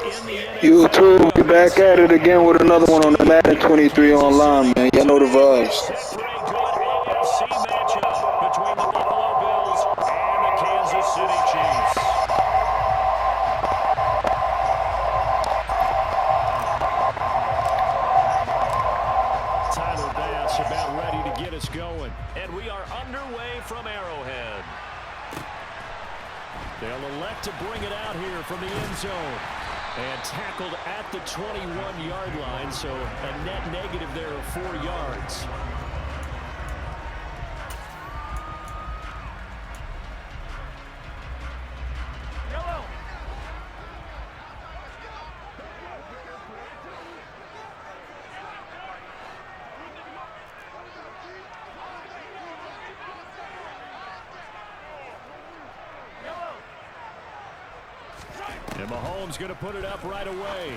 in the You too. NFL. We back at it again with another one on the Madden 23 online, man. Y'all know the vibes. Set for a good AFC matchup between the Buffalo Bills and the Kansas City Chiefs. Tyler Bass about ready to get us going. And we are underway from Arrowhead. They'll elect to bring it out here from the end zone. And tackled at the 21-yard line, so a net negative there of 4 yards. And Mahomes going to put it up right away.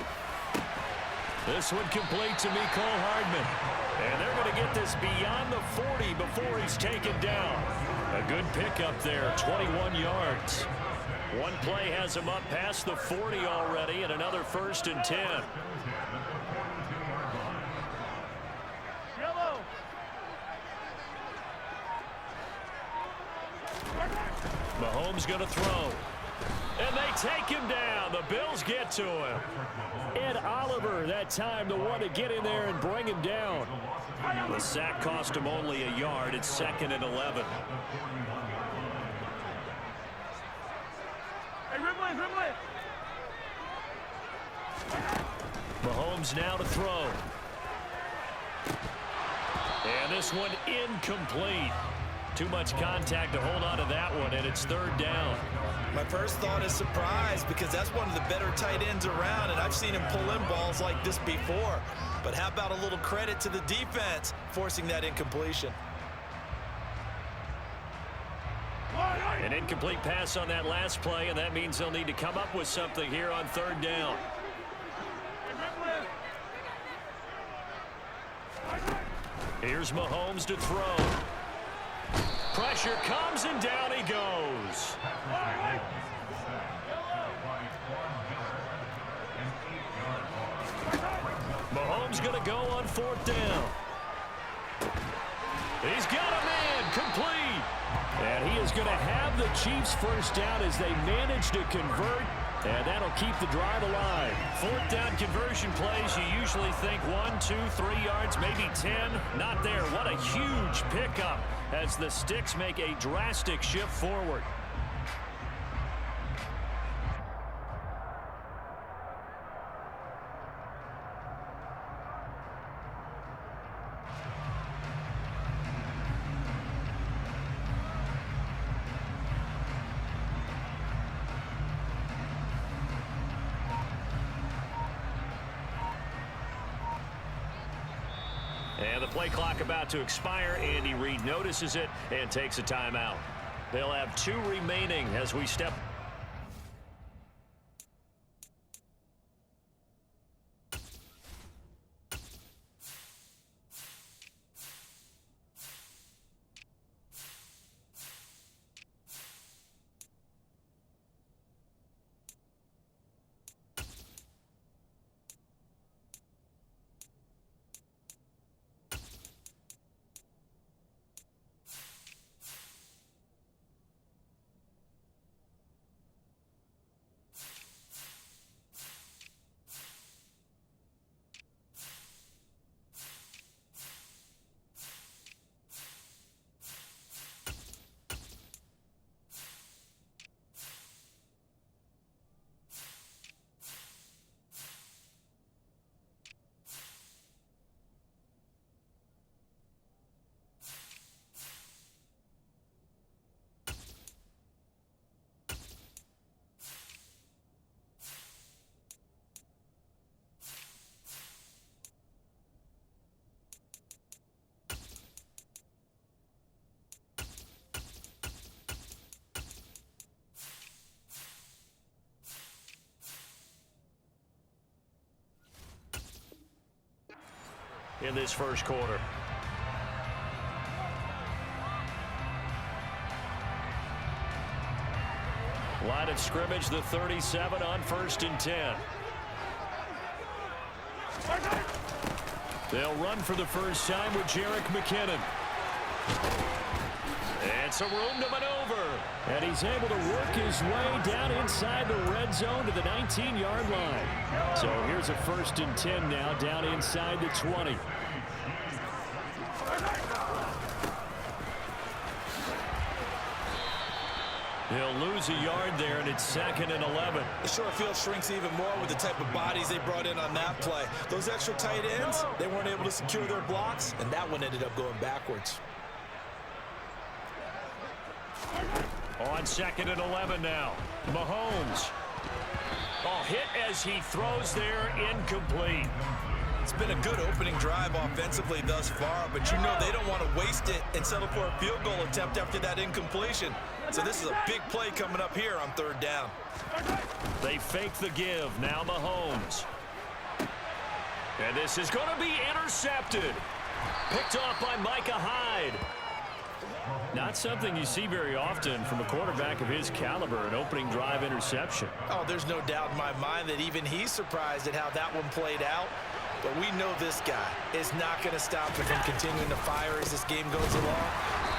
This one complete to Mecole Hardman. And they're going to get this beyond the 40 before he's taken down. A good pickup there, 21 yards. One play has him up past the 40 already, and another 1st and 10. Mahomes going to throw. And they take him down. The Bills get to him. Ed Oliver that time the one to get in there and bring him down. The sack cost him only a yard. It's 2nd and 11. Mahomes now to throw. And this one incomplete. Too much contact to hold on to that one, and it's 3rd down. My first thought is surprise because that's one of the better tight ends around, and I've seen him pull in balls like this before. But how about a little credit to the defense forcing that incompletion? An incomplete pass on that last play, and that means they'll need to come up with something here on 3rd down. Here's Mahomes to throw. Pressure comes, and down he goes. Mahomes going to go on 4th down. He's got a man complete. And he is going to have the Chiefs 1st down as they manage to convert. And that'll keep the drive alive. 4th down conversion plays, you usually think 1, 2, 3 yards, maybe 10. Not there. What a huge pickup as the Sticks make a drastic shift forward. And the play clock about to expire. Andy Reid notices it and takes a timeout. They'll have 2 remaining as we step. in this first quarter. Line of scrimmage, the 37 on 1st and 10. They'll run for the first time with Jerick McKinnon. And some room to maneuver. And he's able to work his way down inside the red zone to the 19-yard line. So here's a 1st and 10 now down inside the 20. He'll lose a yard there, and it's 2nd and 11. The short field shrinks even more with the type of bodies they brought in on that play. Those extra tight ends, they weren't able to secure their blocks, and that one ended up going backwards. On 2nd and 11 now. Mahomes. Oh, hit as he throws there, incomplete. It's been a good opening drive offensively thus far, but you know they don't want to waste it and settle for a field goal attempt after that incompletion. So this is a big play coming up here on 3rd down. They fake the give. Now Mahomes. And this is going to be intercepted. Picked off by Micah Hyde. Not something you see very often from a quarterback of his caliber, an opening drive interception. Oh, there's no doubt in my mind that even he's surprised at how that one played out. But we know this guy is not going to stop him from continuing to fire as this game goes along.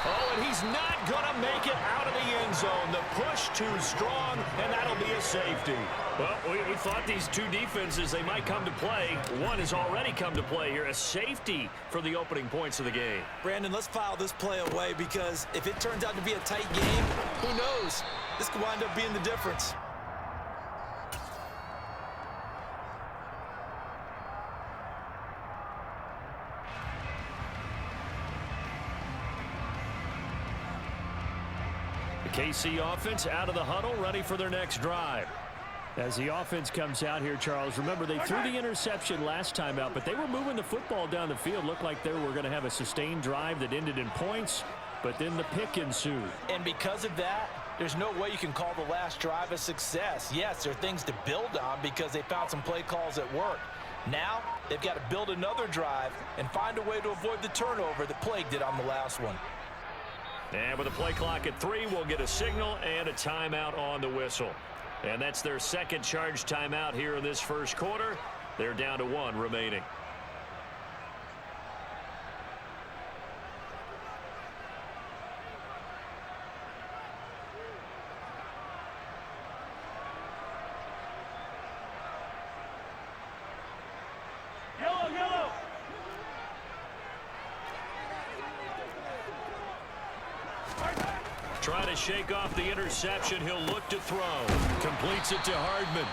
Oh, and he's not going to make it out of the end zone. The push too strong, and that'll be a safety. Well, we thought these two defenses, they might come to play. One has already come to play here, a safety for the opening points of the game. Brandon, let's file this play away because if it turns out to be a tight game, who knows? This could wind up being the difference. KC offense out of the huddle, ready for their next drive. As the offense comes out here, Charles, remember they threw the interception last time out, but they were moving the football down the field. Looked like they were going to have a sustained drive that ended in points, but then the pick ensued. And because of that, there's no way you can call the last drive a success. Yes, there are things to build on because they found some play calls that work. Now, they've got to build another drive and find a way to avoid the turnover that plagued it on the last one. And with a play clock at 3, we'll get a signal and a timeout on the whistle. And that's their second charge timeout here in this first quarter. They're down to 1 remaining. Yellow. Trying to shake off the interception. He'll look to throw. Completes it to Hardman.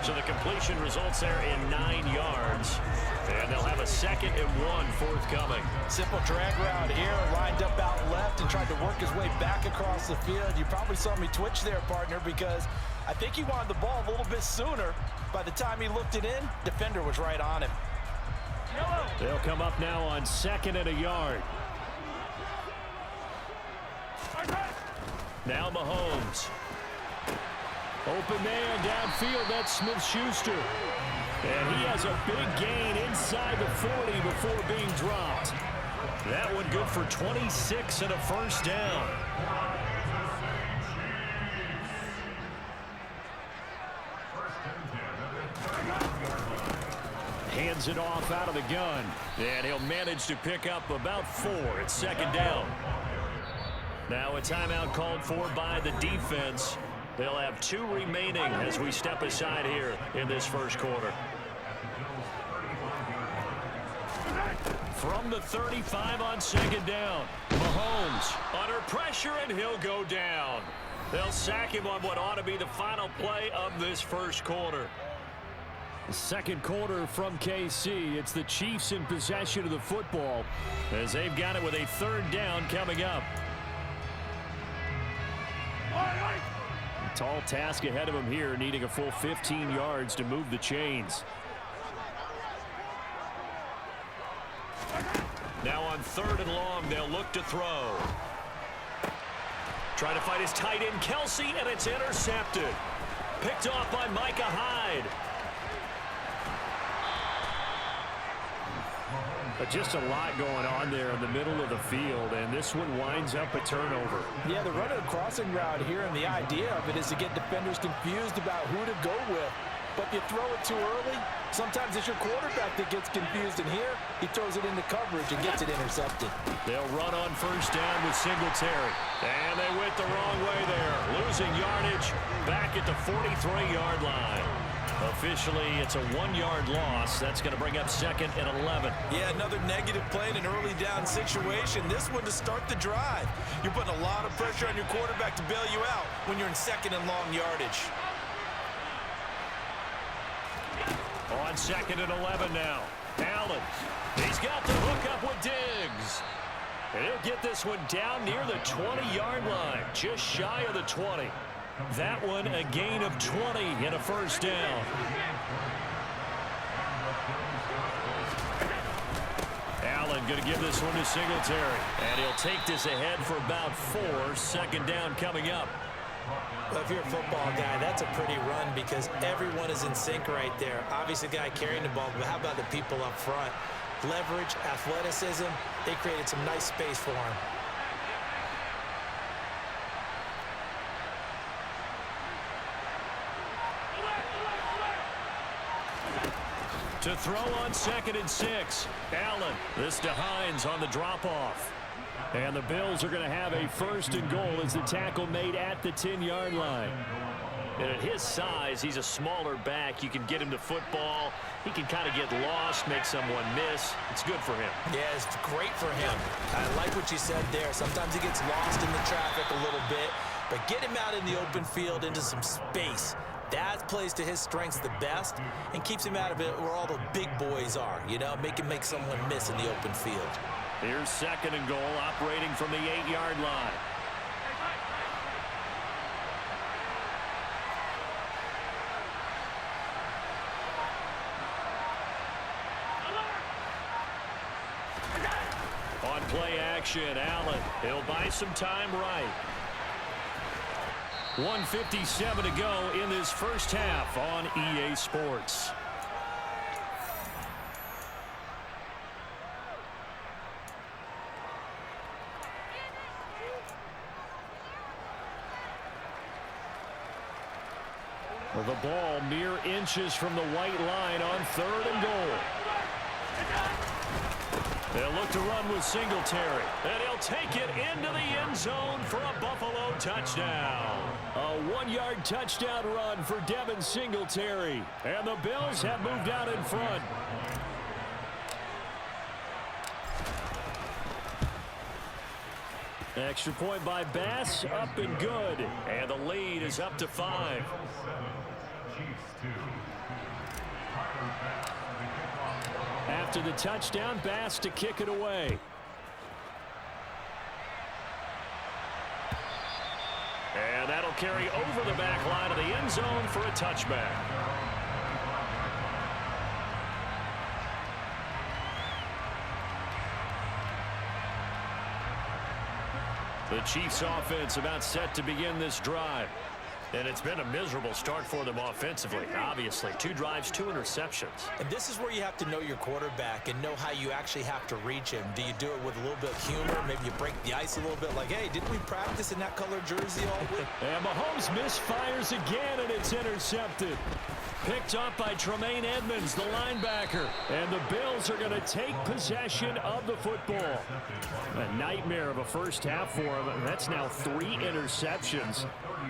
So the completion results there in 9 yards. And they'll have a 2nd and 1 forthcoming. Simple drag route here, lined up out left and tried to work his way back across the field. You probably saw me twitch there, partner, because I think he wanted the ball a little bit sooner. By the time he looked it in, defender was right on him. They'll come up now on 2nd and a yard. Now Mahomes. Open man downfield, that's Smith-Schuster. And he has a big gain inside the 40 before being dropped. That one good for 26 and a first down. Hands it off out of the gun. And he'll manage to pick up about 4. It's 2nd down. Now a timeout called for by the defense. They'll have 2 remaining as we step aside here in this first quarter. From the 35 on 2nd down. Mahomes under pressure, and he'll go down. They'll sack him on what ought to be the final play of this first quarter. The second quarter from KC. It's the Chiefs in possession of the football as they've got it with a 3rd down coming up. A tall task ahead of him here, needing a full 15 yards to move the chains. Now on 3rd and long, they'll look to throw. Trying to find his tight end, Kelsey, and it's intercepted. Picked off by Micah Hyde. But just a lot going on there in the middle of the field, and this one winds up a turnover. Yeah, they're running a crossing route here, and the idea of it is to get defenders confused about who to go with. But if you throw it too early, sometimes it's your quarterback that gets confused. And here, he throws it into coverage and gets it intercepted. They'll run on first down with Singletary. And they went the wrong way there. Losing yardage back at the 43-yard line. Officially, it's a 1-yard loss. That's going to bring up 2nd and 11. Yeah, another negative play in an early down situation. This one to start the drive. You're putting a lot of pressure on your quarterback to bail you out when you're in 2nd and long yardage. On 2nd and 11 now. Allen. He's got the hook up with Diggs. And he'll get this one down near the 20-yard line. Just shy of the 20. That one a gain of 20 and a first down. Allen going to give this one to Singletary. And he'll take this ahead for about 4. 2nd down coming up. Well, if you're a football guy, that's a pretty run because everyone is in sync right there. Obviously, the guy carrying the ball, but how about the people up front? Leverage, athleticism, they created some nice space for him. To throw on 2nd and 6. Allen. This to Hines on the drop-off. And the Bills are going to have a 1st and goal as the tackle made at the 10-yard line. And at his size, he's a smaller back. You can get him to football. He can kind of get lost, make someone miss. It's good for him. Yeah, it's great for him. I like what you said there. Sometimes he gets lost in the traffic a little bit, but get him out in the open field into some space. That plays to his strengths the best and keeps him out of it where all the big boys are, you know, make someone miss in the open field. Here's 2nd and goal, operating from the 8-yard line. On play action, Allen. He'll buy some time right. 1:57 to go in this first half on EA Sports. Well, the ball mere inches from the white line on 3rd and goal. They'll look to run with Singletary. And he'll take it into the end zone for a Buffalo touchdown. A 1-yard touchdown run for Devin Singletary. And the Bills have moved out in front. Extra point by Bass, up and good. And the lead is up to 5. After the touchdown, Bass to kick it away. And that'll carry over the back line of the end zone for a touchback. The Chiefs offense about set to begin this drive. And it's been a miserable start for them offensively. Obviously, 2 drives, 2 interceptions. And this is where you have to know your quarterback and know how you actually have to reach him. Do you do it with a little bit of humor? Maybe you break the ice a little bit like, hey, didn't we practice in that color jersey all week? And Mahomes misfires again, and it's intercepted. Picked up by Tremaine Edmonds, the linebacker. And the Bills are going to take possession of the football. A nightmare of a first half for him. That's now 3 interceptions.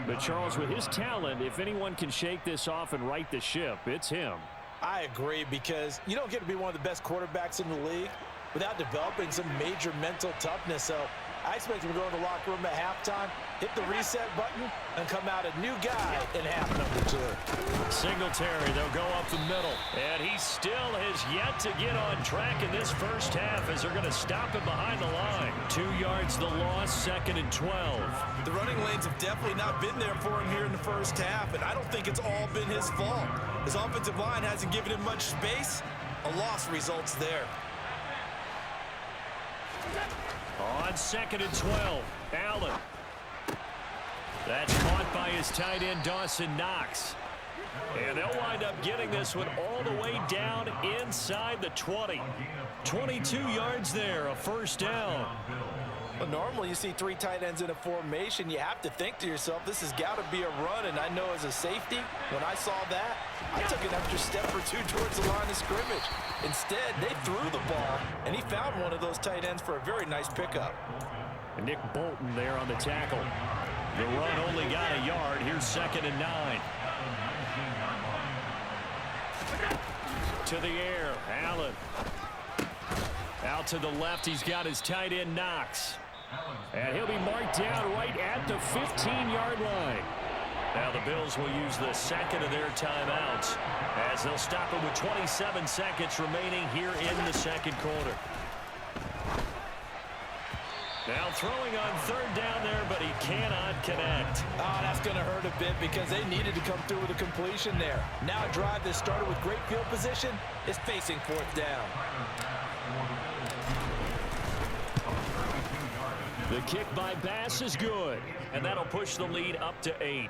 But Charles, with his talent, if anyone can shake this off and right the ship, it's him. I agree, because you don't get to be one of the best quarterbacks in the league without developing some major mental toughness. So I expect him to go in the locker room at halftime, hit the reset button, and come out a new guy in half number 2. Singletary, they'll go up the middle. And he still has yet to get on track in this first half as they're going to stop him behind the line. 2 yards the loss, 2nd and 12. The running lanes have definitely not been there for him here in the first half, and I don't think it's all been his fault. His offensive line hasn't given him much space. A loss results there. On 2nd and 12, Allen. That's caught by his tight end, Dawson Knox. And they'll wind up getting this one all the way down inside the 20. 22 yards there, a first down. Well, normally you see 3 tight ends in a formation. You have to think to yourself, this has got to be a run. And I know as a safety, when I saw that, I took an extra step or 2 towards the line of scrimmage. Instead, they threw the ball, and he found one of those tight ends for a very nice pickup. Nick Bolton there on the tackle. The run only got a yard. Here's 2nd and 9. To the air, Allen. Out to the left, he's got his tight end Knox. And he'll be marked down right at the 15-yard line. Now the Bills will use the second of their timeouts as they'll stop it with 27 seconds remaining here in the second quarter. Now throwing on 3rd down there, but he cannot connect. Oh, that's going to hurt a bit because they needed to come through with a completion there. Now a drive that started with great field position is facing 4th down. The kick by Bass is good, and that'll push the lead up to 8.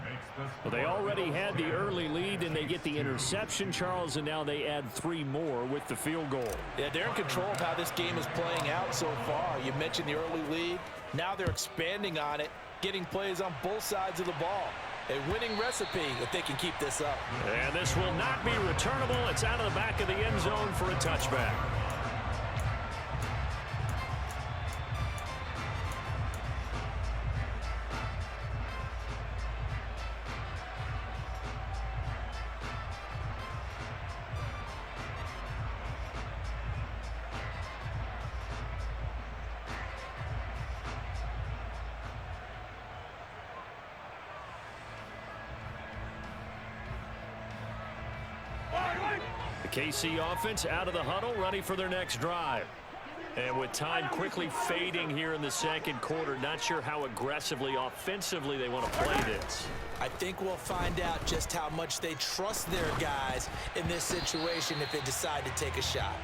Well, they already had the early lead, and they get the interception, Charles, and now they add 3 more with the field goal. Yeah, they're in control of how this game is playing out so far. You mentioned the early lead. Now they're expanding on it, getting plays on both sides of the ball. A winning recipe if they can keep this up. And this will not be returnable. It's out of the back of the end zone for a touchback. The KC offense out of the huddle, ready for their next drive. And with time quickly fading here in the second quarter, not sure how aggressively, offensively they want to play this. I think we'll find out just how much they trust their guys in this situation if they decide to take a shot.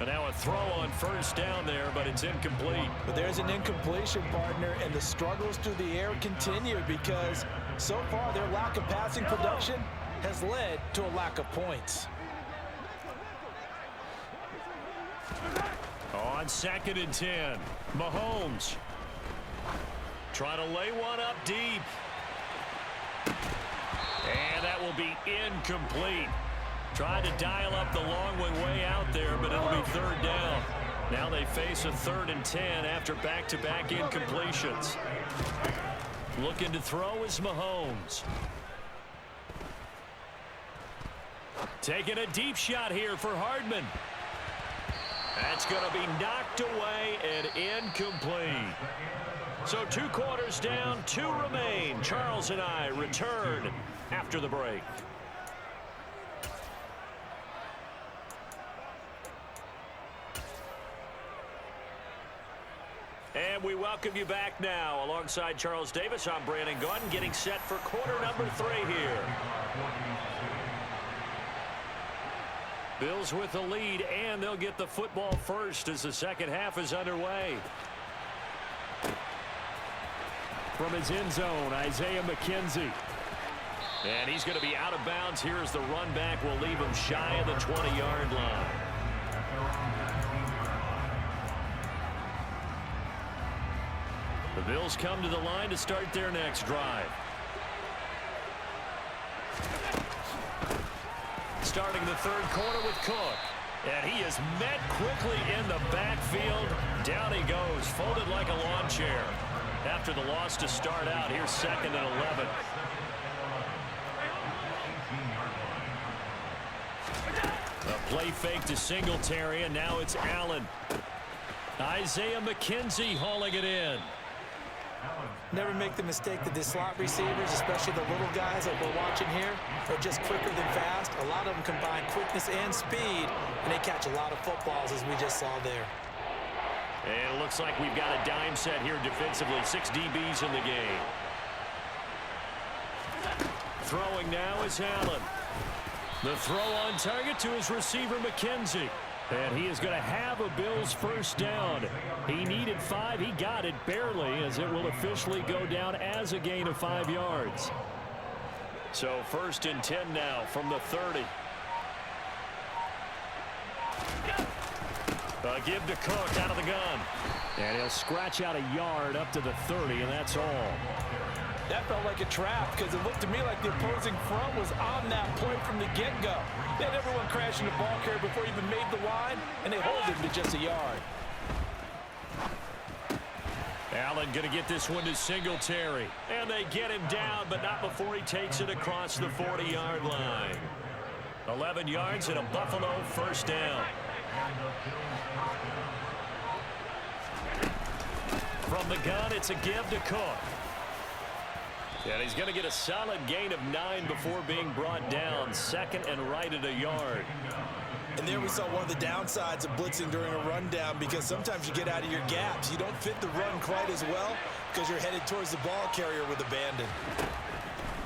And now a throw on 1st down there, but it's incomplete. But there's an incompletion, partner, and the struggles through the air continue because so far their lack of passing production has led to a lack of points. On 2nd and 10, Mahomes trying to lay one up deep. And that will be incomplete. Tried to dial up the long one way out there, but it'll be 3rd down. Now they face a 3rd and 10 after back-to-back incompletions. Looking to throw is Mahomes. Taking a deep shot here for Hardman. That's going to be knocked away and incomplete. So 2 quarters down, 2 remain. Charles and I return after the break. And we welcome you back now. Alongside Charles Davis, I'm Brandon Gunn, getting set for quarter number 3 here. Bills with the lead, and they'll get the football first as the second half is underway. From his end zone, Isaiah McKenzie. And he's going to be out of bounds here as the run back will leave him shy of the 20-yard line. The Bills come to the line to start their next drive. Starting the 3rd quarter with Cook. And he is met quickly in the backfield. Down he goes, folded like a lawn chair. After the loss to start out, here's 2nd and 11. A play fake to Singletary, and now it's Allen. Isaiah McKenzie hauling it in. Never make the mistake that the slot receivers, especially the little guys that we're watching here, are just quicker than fast. A lot of them combine quickness and speed, and they catch a lot of footballs, as we just saw there. And it looks like we've got a dime set here defensively. 6 DBs in the game. Throwing now is Allen. The throw on target to his receiver, McKenzie. And he is going to have a Bills first down. He needed 5. He got it barely, as it will officially go down as a gain of 5 yards. So 1st and 10 now from the 30. Give to Cook out of the gun. And he'll scratch out a yard up to the 30, and that's all. That felt like a trap because it looked to me like the opposing front was on that play from the get-go. They had everyone crashing the ball carrier before he even made the line, and they hold him to just a yard. Allen going to get this one to Singletary. And they get him down, but not before he takes it across the 40-yard line. 11 yards and a Buffalo first down. From the gun, it's a give to Cook. And he's going to get a solid gain of 9 before being brought down. Second and right at a yard. And there we saw one of the downsides of blitzing during a rundown, because sometimes you get out of your gaps. You don't fit the run quite as well because you're headed towards the ball carrier with abandon.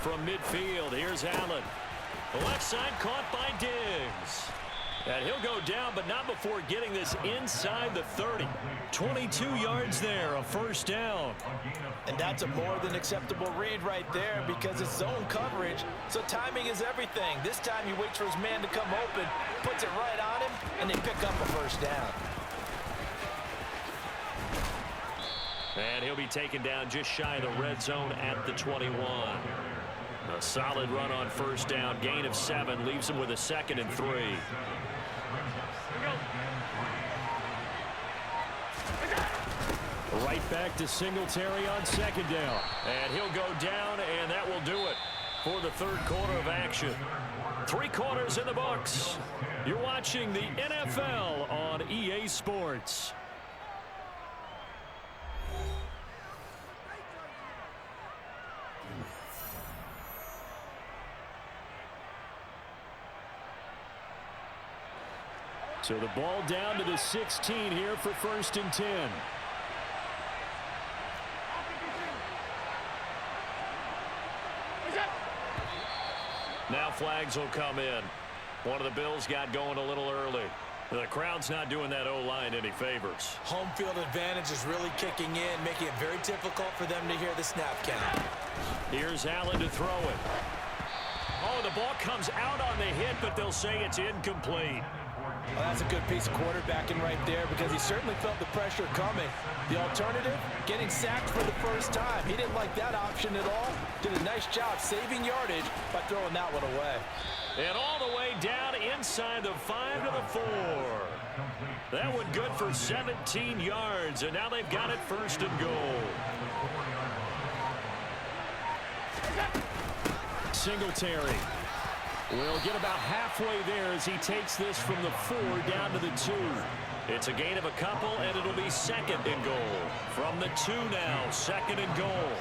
From midfield, here's Allen. The left side caught by Diggs. And he'll go down, but not before getting this inside the 30. 22 yards there, a first down. And that's a more than acceptable read right there because it's zone coverage, so timing is everything. This time he waits for his man to come open, puts it right on him, and they pick up a first down. And he'll be taken down just shy of the red zone at the 21. A solid run on first down, gain of 7, leaves him with a 2nd and 3. Right back to Singletary on 2nd down. And he'll go down, and that will do it for the 3rd quarter of action. 3 quarters in the books. You're watching the NFL on EA Sports. So the ball down to the 16 here for 1st and 10. Now flags will come in. One of the Bills got going a little early. The crowd's not doing that O-line any favors. Home field advantage is really kicking in, making it very difficult for them to hear the snap count. Here's Allen to throw it. Oh, the ball comes out on the hit, but they'll say it's incomplete. Well, that's a good piece of quarterbacking right there because he certainly felt the pressure coming. The alternative, getting sacked for the first time. He didn't like that option at all. Did a nice job saving yardage by throwing that one away. And all the way down inside the 5 to the 4. That one good for 17 yards, and now they've got it 1st and goal. Singletary will get about halfway there as he takes this from the 4 down to the 2. It's a gain of a couple, and it'll be 2nd and goal. From the 2 now, 2nd and goal.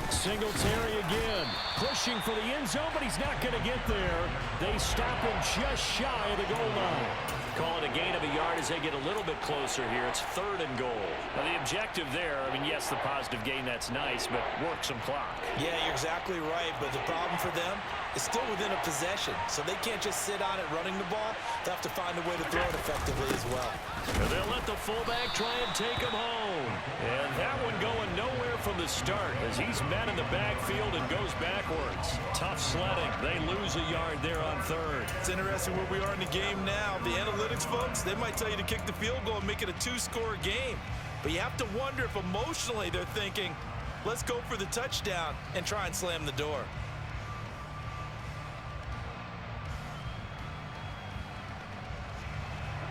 Singletary again, pushing for the end zone, but he's not going to get there. They stop him just shy of the goal line. Call it a gain of a yard as they get a little bit closer here. It's 3rd and goal. Now the objective there, I mean, yes, the positive gain, that's nice, but work some clock. Yeah, you're exactly right, but the problem for them is still within a possession, so they can't just sit on it running the ball. They'll have to find a way to throw it effectively as well. And they'll let the fullback try and take him home. And that one going nowhere from the start as he's met in the backfield and goes backwards. Tough sledding. They lose a yard there on 3rd. It's interesting where we are in the game now. The analytics folks, they might tell you to kick the field goal and make it a 2-score game. But you have to wonder if emotionally they're thinking, let's go for the touchdown and try and slam the door.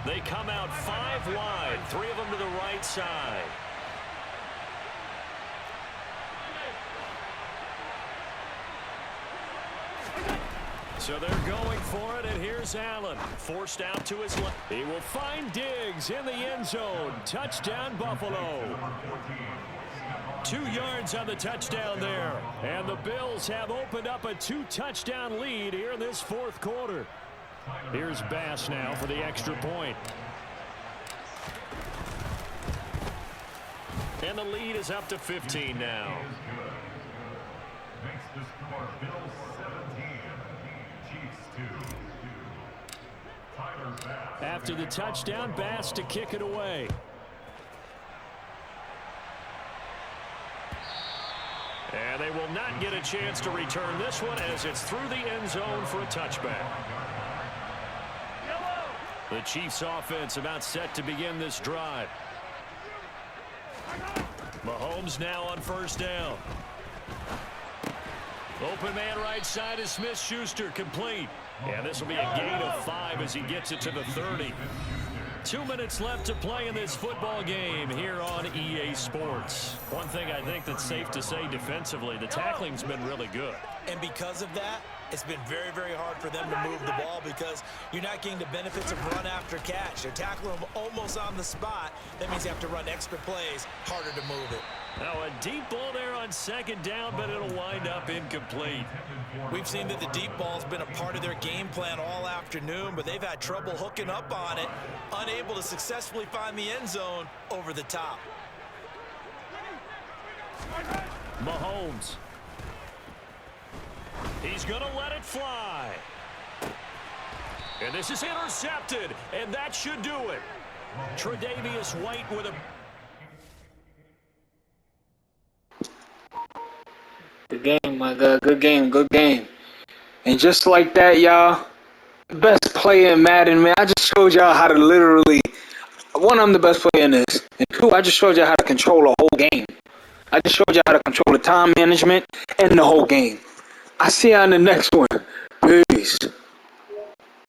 They come out 5 wide, 3 of them to the right side. So they're going for it, and here's Allen. Forced out to his left. He will find Diggs in the end zone. Touchdown, Buffalo. 2 yards on the touchdown there. And the Bills have opened up a 2-touchdown lead here in this 4th quarter. Here's Bass now for the extra point. And the lead is up to 15 now. After the touchdown, Bass to kick it away. And they will not get a chance to return this one as it's through the end zone for a touchback. The Chiefs offense about set to begin this drive. Mahomes now on first down. Open man right side is Smith-Schuster, complete. And this will be a gain of 5 as he gets it to the 30. 2 minutes left to play in this football game here on EA Sports. One thing I think that's safe to say defensively, the tackling's been really good. And because of that, it's been very, very hard for them to move the ball because you're not getting the benefits of run after catch. They're tackling them almost on the spot. That means you have to run extra plays, harder to move it. Now a deep ball there on second down, but it'll wind up incomplete. We've seen that the deep ball's been a part of their game plan all afternoon, but they've had trouble hooking up on it, unable to successfully find the end zone over the top. Mahomes. He's going to let it fly. And this is intercepted, and that should do it. Tre'Davious White with a... Good game, my God. Good game. Good game. And just like that, y'all, best player in Madden, man. I just showed y'all how to literally... One, I'm the best player in this. And two, I just showed y'all how to control a whole game. I just showed y'all how to control the time management and the whole game. I see you on the next one. Peace.